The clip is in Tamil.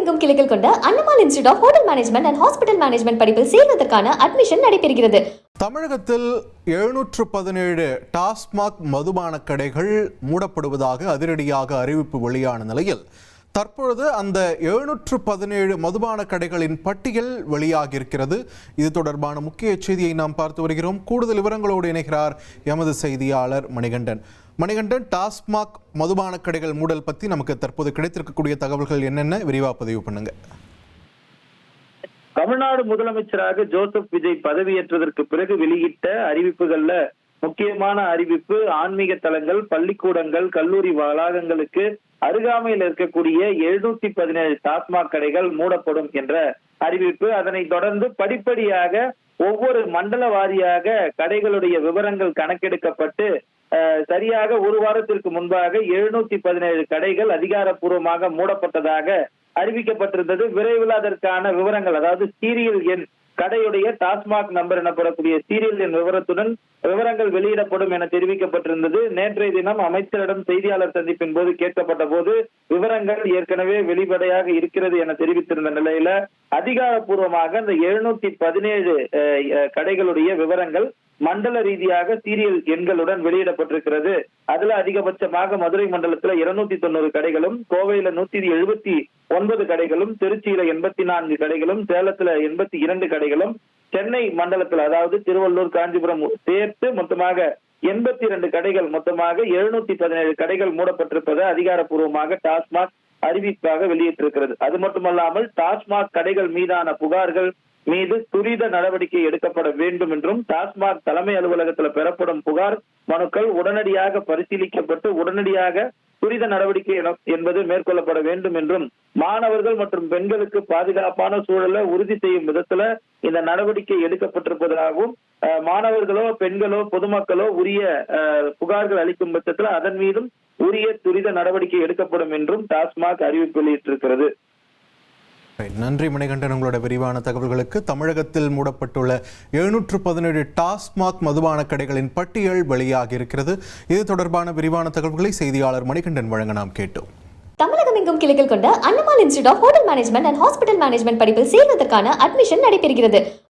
தமிழகமெங்கும் கிளைகள் கொண்ட Annamal institute of hotel management and hospital management படிப்பில் சேர்வதற்கான அட்மிஷன் நடைபெறுகிறது. தமிழகத்தில் 717 டாஸ்மாக் மதுபான கடைகள் மூடப்படுவதாக அதிரடியாக அறிவிப்பு வெளியான நிலையில் தற்பொழுது அந்த 717 மதுபான கடைகளின் பட்டியல் வெளியாகியிருக்கிறது. இது தொடர்பான முக்கிய செய்தியை நாம் பார்த்து வருகிறோம். கூடுதல் விவரங்களோடு இணைகிறார் எமது செய்தியாளர் மணிகண்டன். டாஸ்மாக் மதுபான கடைகள் மூடல் பற்றி நமக்கு தற்போது கிடைத்திருக்கக்கூடிய தகவல்கள் என்னென்ன விரிவா பதிவு பண்ணுங்க. தமிழ்நாடு முதலமைச்சராக ஜோசப் விஜய் பதவியேற்றதற்கு பிறகு வெளியிட்ட அறிவிப்புகள்ல முக்கியமான அறிவிப்பு, ஆன்மீக தலங்கள், பள்ளிக்கூடங்கள், கல்லூரி வளாகங்களுக்கு அருகாமையில் இருக்கக்கூடிய 717 டாஸ்மாக் கடைகள் மூடப்படும் என்ற அறிவிப்பு. அதனை தொடர்ந்து படிப்படியாக ஒவ்வொரு மண்டல வாரியாக கடைகளுடைய விவரங்கள் கணக்கெடுக்கப்பட்டு சரியாக ஒரு வாரத்திற்கு முன்பாக 717 கடைகள் அதிகாரப்பூர்வமாக மூடப்பட்டதாக அறிவிக்கப்பட்டிருந்தது. விரைவில் அதற்கான விவரங்கள், அதாவது சீரியல் எண், கடையுடைய டாஸ்மாக் நம்பர் எனப்படக்கூடிய சீரியல் எண் விவரங்கள் வெளியிடப்படும் என தெரிவிக்கப்பட்டிருந்தது. நேற்றைய தினம் அமைச்சரிடம் செய்தியாளர் சந்திப்பின் போது கேட்கப்பட்ட போது விவரங்கள் ஏற்கனவே வெளிப்படையாக இருக்கிறது என தெரிவித்திருந்த நிலையில அதிகாரப்பூர்வமாக இந்த 717 கடைகளுடைய விவரங்கள் மண்டல ரீதியாக சீரியல் எண்களுடன் வெளியிடப்பட்டிருக்கிறது. அதுல அதிகபட்சமாக மதுரை மண்டலத்துல 290 கடைகளும், கோவையில 179 கடைகளும், திருச்சியில 84 கடைகளும், சேலத்துல 82 கடைகளும், சென்னை மண்டலத்தில் அதாவது திருவள்ளூர், காஞ்சிபுரம் சேர்த்து மொத்தமாக 82 கடைகள், மொத்தமாக 717 கடைகள் மூடப்பட்டிருப்பது அதிகாரப்பூர்வமாக டாஸ்மாக் அறிவிப்பாக வெளியிட்டிருக்கிறது. அது மட்டுமல்லாமல் டாஸ்மாக் கடைகள் மீதான புகார்கள் மீது துரித நடவடிக்கை எடுக்கப்பட வேண்டும் என்றும், டாஸ்மாக் தலைமை அலுவலகத்தில் பெறப்படும் புகார் மனுக்கள் உடனடியாக பரிசீலிக்கப்பட்டு உடனடியாக துரித நடவடிக்கை என்பது மேற்கொள்ளப்பட வேண்டும் என்றும், மாணவர்கள் மற்றும் பெண்களுக்கு பாதுகாப்பான சூழலை உறுதி செய்யும் விதத்துல இந்த நடவடிக்கை எடுக்கப்பட்டிருப்பதாகவும், மாணவர்களோ பெண்களோ பொதுமக்களோ உரிய புகார்கள் அளிக்கும் பட்சத்தில் அதன் மீதும் உரிய துரித நடவடிக்கை எடுக்கப்படும் என்றும் டாஸ்மாக் அறிவிப்பு வெளியிட்டிருக்கிறது. நன்றி மணிகண்டன், உங்களோட விரிவான தகவல்களுக்கு. தமிழகத்தில் மூடப்பட்டுள்ள 717 டாஸ்மாக் மதுபான கடைகளின் பட்டியல் வெளியாகி இருக்கிறது. இது தொடர்பான விரிவான தகவல்களை செய்தியாளர் மணிகண்டன் வழங்க நாம் கேட்டோம். தமிழகமெங்கும் கிளைகள் கொண்ட Annamal institute of hotel management and hospital management படிப்பில் சேர்வதற்கான அட்மிஷன் நடைபெறுகிறது.